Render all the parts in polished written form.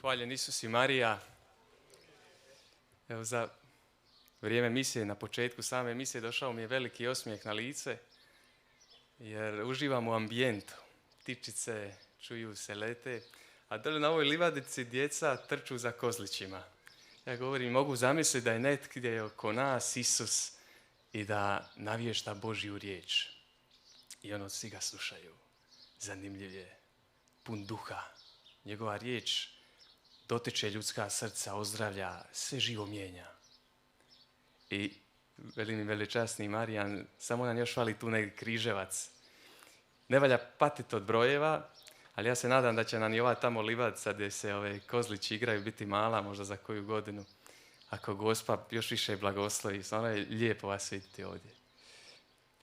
Hvaljen Isus i Marija. Evo, za vrijeme misije, na početku same misije, došao mi je veliki osmijeh na lice, jer uživam u ambijentu. Ptičice čuju se, lete, a dole na ovoj livadici djeca trču za kozlićima. Ja govorim, mogu zamisliti da je negdje oko nas Isus i da navješta Božju riječ. I ono, svi ga slušaju. Zanimljiv je, pun duha. Njegova riječ dotiče ljudska srca, ozdravlja, sve živo mijenja. I veli mi velečasni Marijan, samo nam još fali tu neki križevac. Ne valja patiti od brojeva, ali ja se nadam da će nam i ova tamo livadica gdje se ove kozlići igraju biti mala, možda za koju godinu. Ako Gospa još više blagoslovi, stvarno je lijepo vas vidjeti ovdje.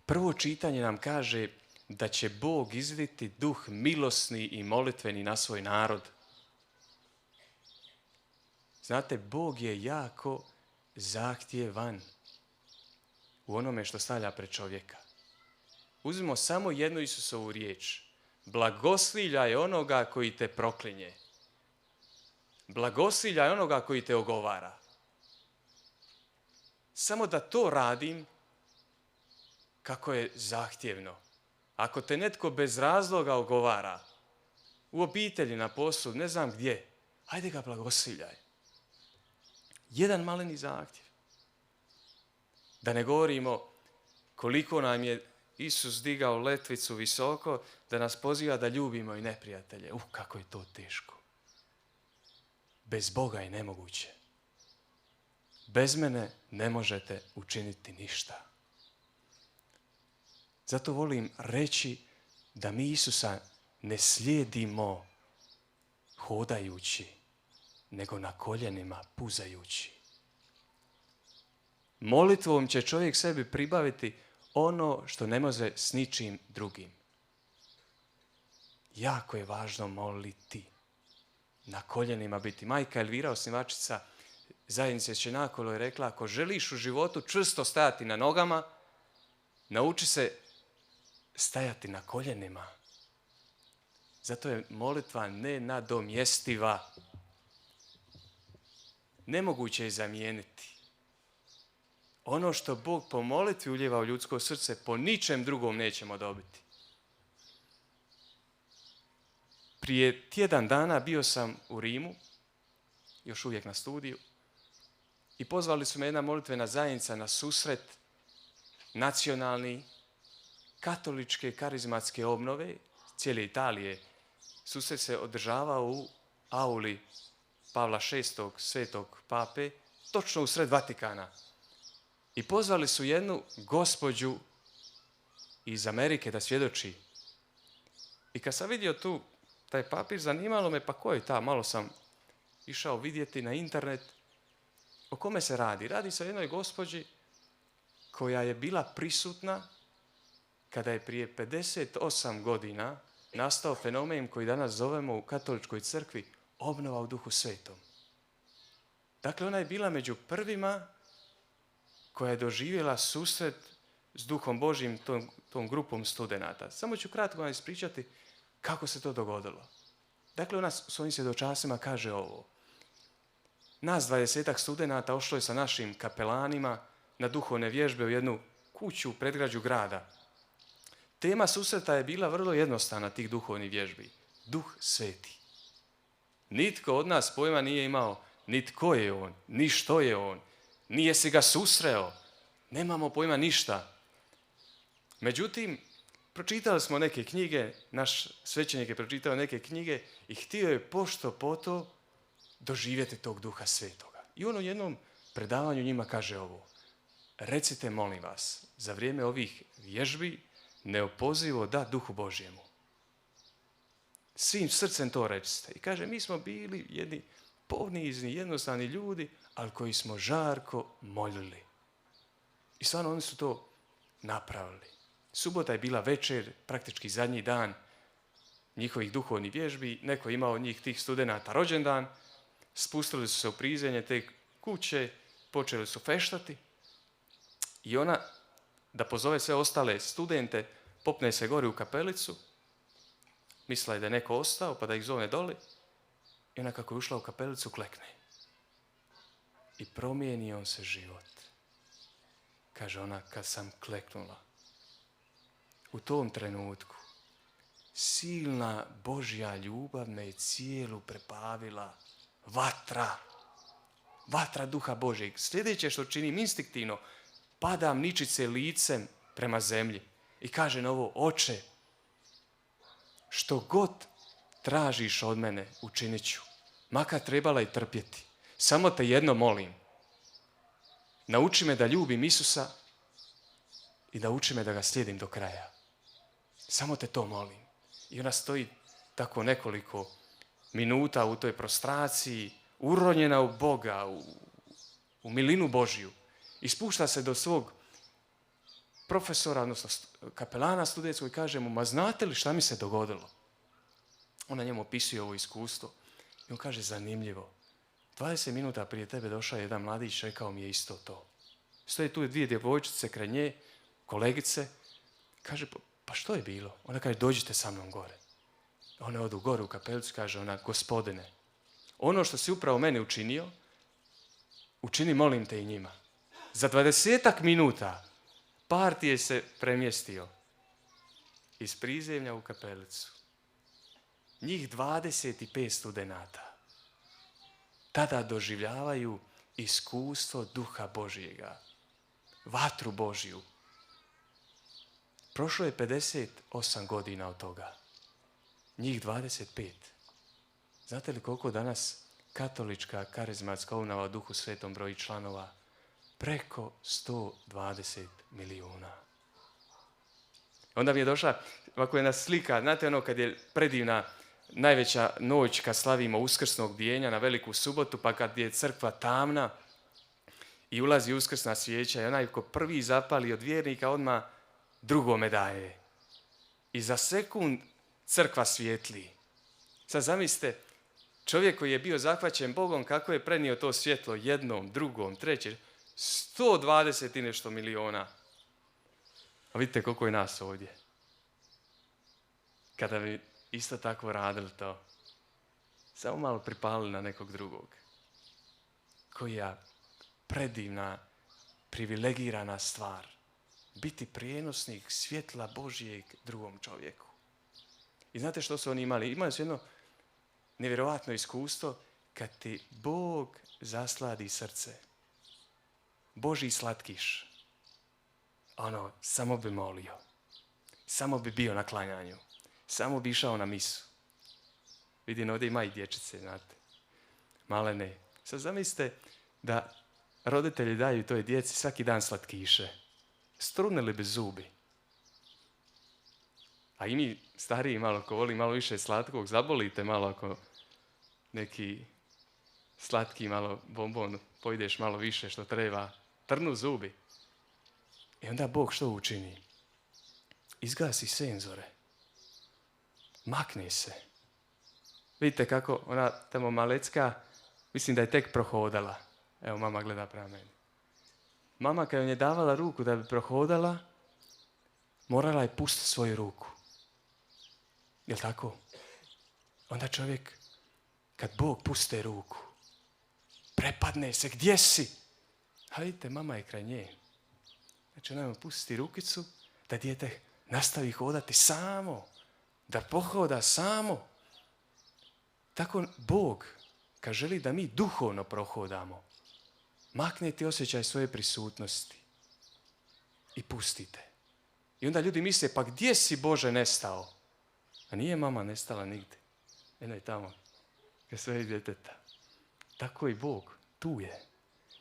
Prvo čitanje nam kaže da će Bog izliti duh milosni i molitveni na svoj narod. Znate, Bog je jako zahtjevan u onome što stavlja pred čovjeka. Uzmimo samo jednu Isusovu riječ. Blagosliljaj onoga koji te proklinje. Blagosliljaj onoga koji te ogovara. Samo da to radim, kako je zahtjevno. Ako te netko bez razloga ogovara, u obitelji, na poslu, ne znam gdje, ajde ga blagosliljaj. Jedan maleni zahtjev. Da ne govorimo koliko nam je Isus digao letvicu visoko, da nas poziva da ljubimo i neprijatelje. Kako je to teško. Bez Boga je nemoguće. Bez mene ne možete učiniti ništa. Zato volim reći da mi Isusa ne slijedimo hodajući, nego na koljenima puzajući. Molitvom će čovjek sebi pribaviti ono što ne može s ničim drugim. Jako je važno moliti. Na koljenima biti. Majka Elvira, osnivačica zajednice Čenakolo, je rekla, ako želiš u životu čvrsto stajati na nogama, nauči se stajati na koljenima. Zato je molitva nenadomjestiva. Nemoguće je zamijeniti. Ono što Bog po molitvi ulijeva u ljudsko srce, po ničem drugom nećemo dobiti. Prije tjedan dana bio sam u Rimu, još uvijek na studiju, i pozvali su me jedna molitvena zajednica na susret nacionalni katoličke karizmatske obnove cijele Italije. Susret se održavao u auli Pavla VI. Svetog pape, točno u sred Vatikana. I pozvali su jednu gospođu iz Amerike da svjedoči. I kad sam vidio tu taj papir, zanimalo me, pa ko je ta? Malo sam išao vidjeti na internet o kome se radi. Radi se o jednoj gospođi koja je bila prisutna kada je prije 58 godina nastao fenomen koji danas zovemo u katoličkoj crkvi obnova u Duhu Svetom. Dakle, ona je bila među prvima koja je doživjela susret s Duhom Božjim, tom grupom studenata. Samo ću kratko vam ispričati kako se to dogodilo. Dakle, ona u svojim svjedočanstvima kaže ovo. Nas 20 studenata ošlo je sa našim kapelanima na duhovne vježbe u jednu kuću u predgrađu grada. Tema susreta je bila vrlo jednostavna tih duhovnih vježbi. Duh Sveti. Nitko od nas pojma nije imao ni tko je on, ni što je on, ni jesi ga susreo. Nemamo pojma ništa. Međutim, pročitali smo neke knjige, naš svećenik je pročitao neke knjige i htio je pošto poto doživjeti tog Duha Svetoga. I on u jednom predavanju njima kaže ovo. Recite, molim vas, za vrijeme ovih vježbi neopozivo da Duhu Božjemu. Svim srcem to recite. I kaže, mi smo bili jedni ponizni, jednostavni ljudi, ali koji smo žarko molili. I stvarno oni su to napravili. Subota je bila večer, praktički zadnji dan njihovih duhovnih vježbi. Neko je imao od njih tih studenata rođendan. Spustili su se u prizemlje te kuće, počeli su feštati. I ona, da pozove sve ostale studente, popne se gore u kapelicu. Mislila je da je neko ostao, pa da ih zove doli. I ona kako je ušla u kapelicu, klekne. I promijenio se život. Kaže ona, kad sam kleknula. U tom trenutku silna Božja ljubav me je cijelu preplavila. Vatra duha Božjeg. Sljedeće što činim instinktivno, padam ničice licem prema zemlji i kažem ovo, Oče, što god tražiš od mene, učinit ću. Makar trebala i trpjeti. Samo te jedno molim. Nauči me da ljubim Isusa i nauči me da ga slijedim do kraja. Samo te to molim. I ona stoji tako nekoliko minuta u toj prostraciji, uronjena u Boga, u milinu Božju. I spušta se do svog profesora, odnosno kapelana studentskog i kaže mu, ma znate li šta mi se dogodilo? Ona njemu opisuje ovo iskustvo. I on kaže, zanimljivo. 20 minuta prije tebe došao jedan mladić, rekao mi je isto to. Stoje tu dvije djevojčice kraj nje, kolegice. Kaže, pa što je bilo? Ona kaže, dođite sa mnom gore. One odu gore u kapelicu, kaže ona, Gospodine, ono što si upravo meni učinio, učini, molim te, i njima. Za 20 minuta partije se premjestio iz prizemlja u kapelicu. Njih 25 studenata tada doživljavaju iskustvo duha Božjega, vatru Božju. Prošlo je 58 godina od toga. Njih 25. Znate li koliko danas katolička karizmatska obnova u Duhu Svetom broji članova? Preko 120 milijuna. Onda mi je došla, ovako jedna slika, znate ono kad je predivna najveća noć kad slavimo uskrsnog bdijenja na Veliku subotu, pa kad je crkva tamna i ulazi uskrsna svijeća i onaj ko prvi zapali od vjernika odmah drugome daje. I za sekund crkva svijetli. Sad zamislite, čovjek koji je bio zahvaćen Bogom, kako je prenio to svjetlo jednom, drugom, trećem, 120 i nešto miliona. A vidite koliko je nas ovdje. Kada bi isto tako radili to, samo malo pripalili na nekog drugog. Koja predivna, privilegirana stvar. Biti prijenosnik svjetla Božjeg drugom čovjeku. I znate što su oni imali? Imali su jedno nevjerojatno iskustvo kad ti Bog zasladi srce. Božji slatkiš. Ono, samo bi molio. Samo bi bio na klanjanju. Samo bi išao na misu. Vidim, ovdje ima i dječice, znate. Malene. Sad zamislite da roditelji daju toj djeci svaki dan slatkiše. Strunili bi zubi. A i mi stariji malo, ko voli malo više slatkog, zabolite malo ako neki slatki malo bombon pojdeš malo više što treba. Trnu zubi. I onda Bog što učini? Izgasi senzore. Makne se. Vidite kako ona tamo malecka, mislim da je tek prohodala. Evo, mama gleda prema meni. Mama kad joj je davala ruku da bi prohodala, morala je pustiti svoju ruku. Jel' tako? Onda čovjek, kad Bog puste ruku, prepadne se, gdje si? A vidite, mama je kraj nje. Znači, ona mu pusti rukicu da dijete nastavi hodati samo, da pohoda samo. Tako Bog, kad želi da mi duhovno prohodamo, makne ti osjećaj svoje prisutnosti i pustite. I onda ljudi misle, pa gdje si Bože nestao? A nije mama nestala nigdje. Eno je tamo, kad sve djeteta. Tako i Bog, tu je.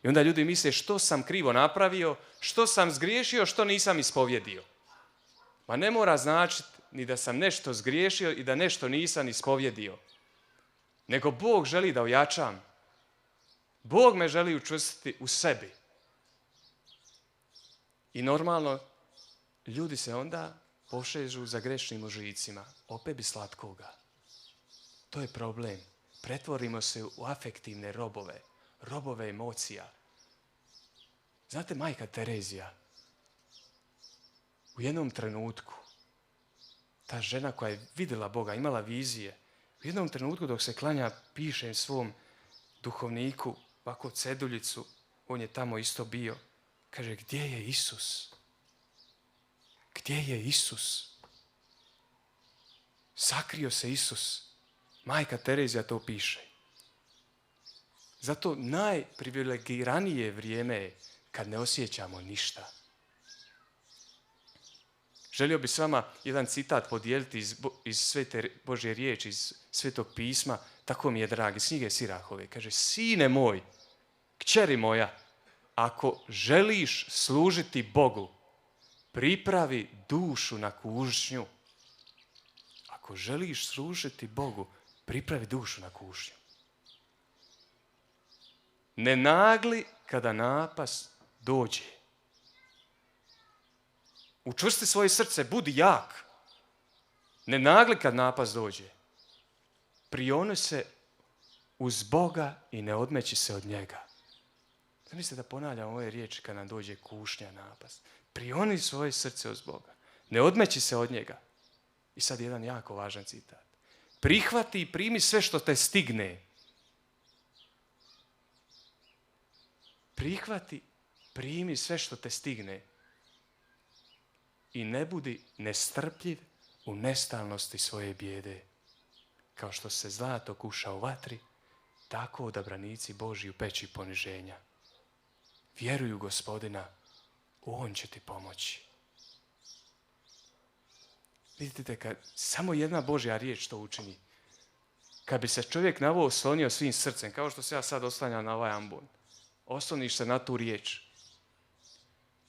I onda ljudi misle, što sam krivo napravio, što sam zgriješio, što nisam ispovjedio. Ma ne mora značiti ni da sam nešto zgriješio i da nešto nisam ispovjedio. Nego Bog želi da ojačam. Bog me želi učvrstiti u sebi. I normalno, ljudi se onda pošežu za grešnim užicima. Opet bi slatkoga. To je problem. Pretvorimo se u afektivne robove. Robove emocija. Znate, majka Terezija, u jednom trenutku, ta žena koja je vidjela Boga, imala vizije, U jednom trenutku dok se klanja, pišem svom duhovniku ovako ceduljicu, on je tamo isto bio. Kaže, gdje je Isus? Gdje je Isus? Sakrio se Isus. Majka Terezija to piše. Zato najprivilegiranije vrijeme je kad ne osjećamo ništa. Želio bi s vama jedan citat podijeliti iz svete Božje riječi, iz Svetog pisma, tako mi je dragi, iz knjige Sirahove. Kaže, sine moj, kćeri moja, ako želiš služiti Bogu, pripravi dušu na kušnju. Ako želiš služiti Bogu, pripravi dušu na kušnju. Ne nagli kada napast dođe. Učvrsti svoje srce, budi jak. Ne nagli kad napast dođe. Prioni se uz Boga i ne odmeći se od njega. Zamislite da ponavljam ove riječi kad nam dođe kušnja, napast. Prioni svoje srce uz Boga. Ne odmeći se od njega. I sad jedan jako važan citat. Prihvati i primi sve što te stigne. Prihvati, primi sve što te stigne. I ne budi nestrpljiv u nestalnosti svoje bijede. Kao što se zlato kuša u vatri, tako odabranici Božji u peći poniženja. Vjeruj u Gospodina, on će ti pomoći. Vidite, kad samo jedna Božja riječ to učini, kad bi se čovjek na ovo oslonio svim srcem, kao što se ja sad oslanjam na ovaj ambon, osloniš se na tu riječ.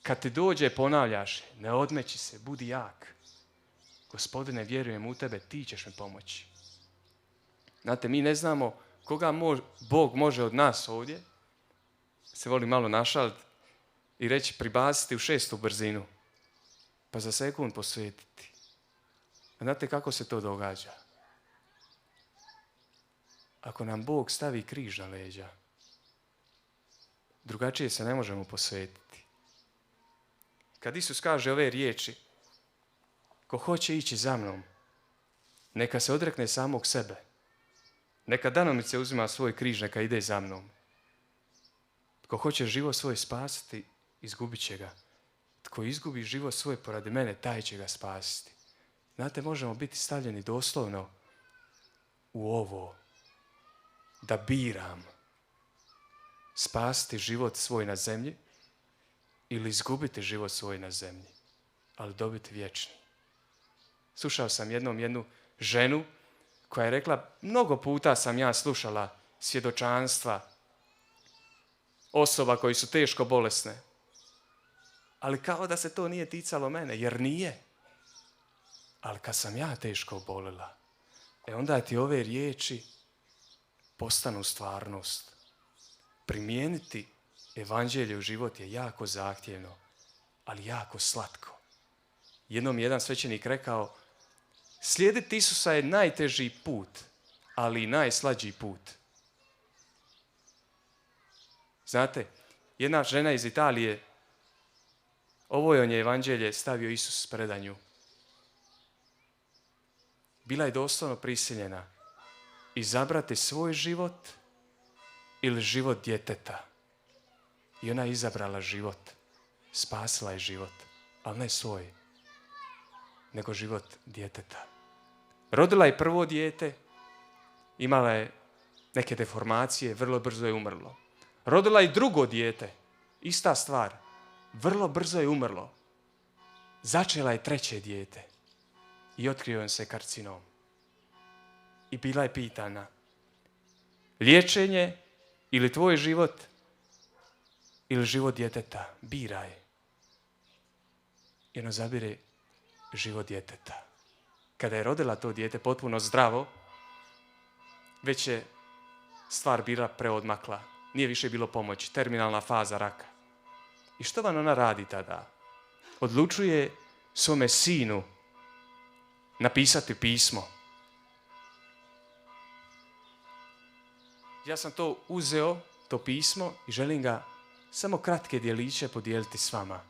Kad ti dođe, ponavljaš, ne odmeći se, budi jak. Gospodine, vjerujem u tebe, ti ćeš mi pomoći. Znate, mi ne znamo koga Bog može od nas ovdje, se voli malo našaliti i reći pribaciti u 6. brzinu, pa za sekund posvetiti. A znate kako se to događa? Ako nam Bog stavi križ na leđa, drugačije se ne možemo posvetiti. Kad Isus kaže ove riječi, ko hoće ići za mnom, neka se odrekne samog sebe. Neka danomice uzima svoj križ, neka ide za mnom. Tko hoće život svoj spasiti, izgubit će ga. Tko izgubi život svoj poradi mene, taj će ga spasiti. Znate, možemo biti stavljeni doslovno u ovo, da biram spasiti život svoj na zemlji ili izgubiti život svoj na zemlji, ali dobiti vječni. Slušao sam jednu ženu koja je rekla, mnogo puta sam ja slušala svjedočanstva osoba koji su teško bolesne, ali kao da se to nije ticalo mene, jer nije. Ali kad sam ja teško obolila, onda ti ove riječi postanu stvarnost. Primijeniti evanđelje u život je jako zahtjevno, ali jako slatko. Jednom jedan svećenik rekao, slijediti Isusa je najteži put, ali i najslađi put. Znate, jedna žena iz Italije, ovo je on je evanđelje stavio Isus predanju. Bila je doslovno prisiljena izabrati svoj život ili život djeteta. I ona je izabrala život. Spasila je život, ali ne svoj, nego život djeteta. Rodila je prvo dijete, imala je neke deformacije, vrlo brzo je umrlo. Rodila je drugo dijete, ista stvar, vrlo brzo je umrlo. Začela je treće dijete i otkrio joj se karcinom. I bila je pitana, liječenje ili tvoj život ili život djeteta, biraj. I ona zabire život djeteta. Kada je rodila to dijete potpuno zdravo, već je stvar bila preodmakla. Nije više bilo pomoći, terminalna faza raka. I što vam ona radi tada? Odlučuje svome sinu napisati pismo. Ja sam to uzeo, to pismo, i želim ga samo kratke djeliće podijeliti s vama.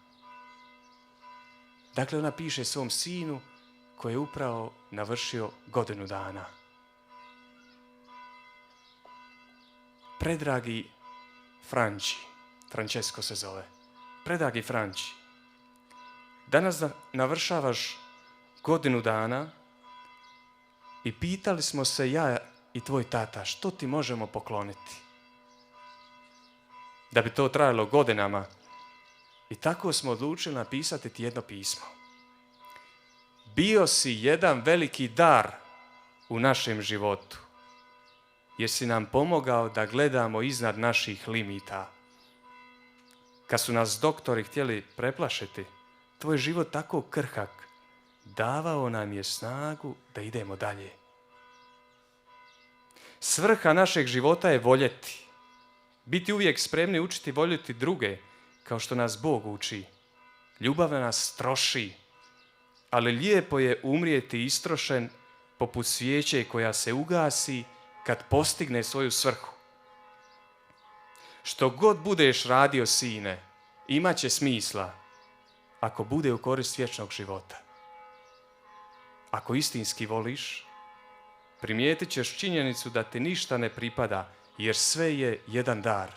Dakle, ona piše svom sinu koji je upravo navršio 1 godinu dana. Predragi Franči, Francesco se zove, predragi Franči, danas navršavaš godinu dana i pitali smo se ja i tvoj tata što ti možemo pokloniti. Da bi to trajalo godinama i tako smo odlučili napisati ti jedno pismo. Bio si jedan veliki dar u našem životu, jer si nam pomogao da gledamo iznad naših limita. Kad su nas doktori htjeli preplašiti, tvoj život tako krhak, davao nam je snagu da idemo dalje. Svrha našeg života je voljeti. Biti uvijek spremni učiti voljeti druge, kao što nas Bog uči. Ljubav nas troši, ali lijepo je umrijeti istrošen poput svijeće koja se ugasi kad postigne svoju svrhu. Što god budeš radio, sine, imat će smisla ako bude u korist vječnog života. Ako istinski voliš, primijetit ćeš činjenicu da ti ništa ne pripada, jer sve je jedan dar.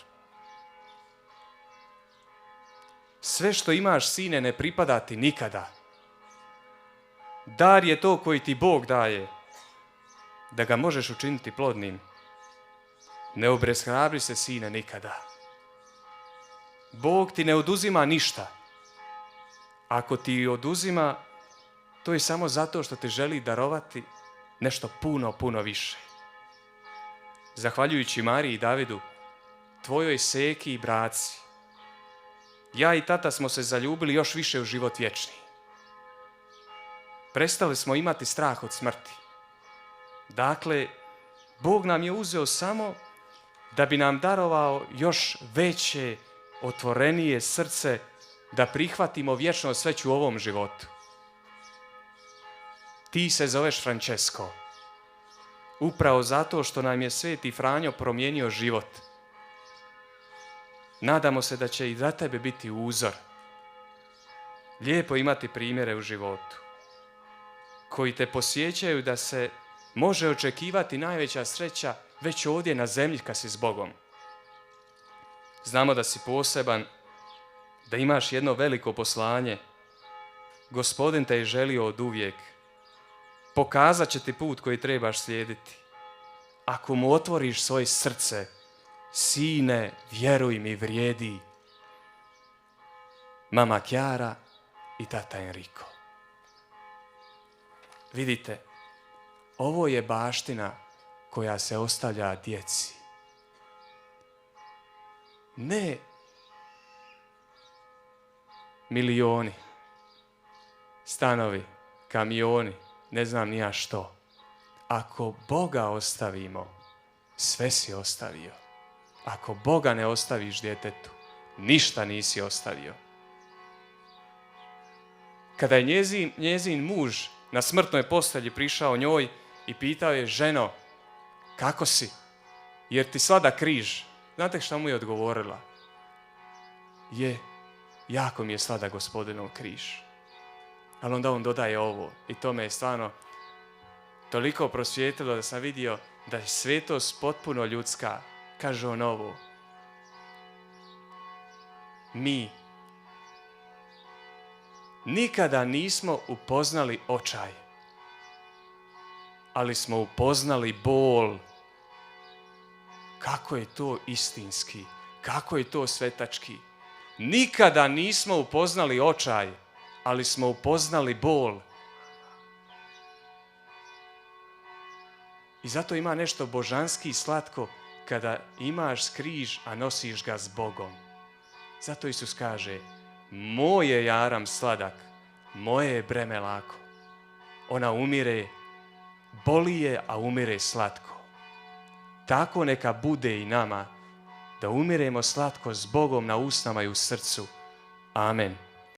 Sve što imaš, sine, ne pripada ti nikada. Dar je to koji ti Bog daje, da ga možeš učiniti plodnim. Ne obeshrabri se, sine, nikada. Bog ti ne oduzima ništa. Ako ti oduzima, to je samo zato što te želi darovati nešto puno, puno više. Zahvaljujući Mariji i Davidu, tvojoj seki i braci, ja i tata smo se zaljubili još više u život vječni. Prestali smo imati strah od smrti. Dakle, Bog nam je uzeo samo da bi nam darovao još veće, otvorenije srce da prihvatimo vječnost već u ovom životu. Ti se zoveš Francesco, upravo zato što nam je Sveti Franjo promijenio život. Nadamo se da će i za tebe biti uzor. Lijepo imati primjere u životu koji te posjećaju da se može očekivati najveća sreća već ovdje na zemlji kad si s Bogom. Znamo da si poseban, da imaš jedno veliko poslanje. Gospodin te je želio od uvijek. Pokazat će ti put koji trebaš slijediti. Ako mu otvoriš svoje srce, sine, vjeruj mi, vrijedi. Mama Chiara i tata Enrico. Vidite, ovo je baština koja se ostavlja djeci. Ne milioni, stanovi, kamioni, ne znam ni ja što. Ako Boga ostavimo, sve si ostavio. Ako Boga ne ostaviš djetetu, ništa nisi ostavio. Kada je njezin muž na smrtnoj postelji prišao njoj i pitao je: ženo, kako si? Jer ti svada križ. Znate šta mu je odgovorila? Jako mi je svada Gospodinov križ. Ali onda on dodaje ovo, i to me je stvarno toliko prosvijetlilo da sam vidio da je svetost potpuno ljudska. Kaže on ovo: mi nikada nismo upoznali očaj, ali smo upoznali bol. Kako je to istinski, kako je to svetački. Nikada nismo upoznali očaj, ali smo upoznali bol. I zato ima nešto božanski i slatko kada imaš križ, a nosiš ga s Bogom. Zato Isus kaže: moj je jaram sladak, moje je breme lako. Ona umire, boli je, a umire slatko. Tako neka bude i nama, da umiremo slatko s Bogom na usnama i u srcu. Amen.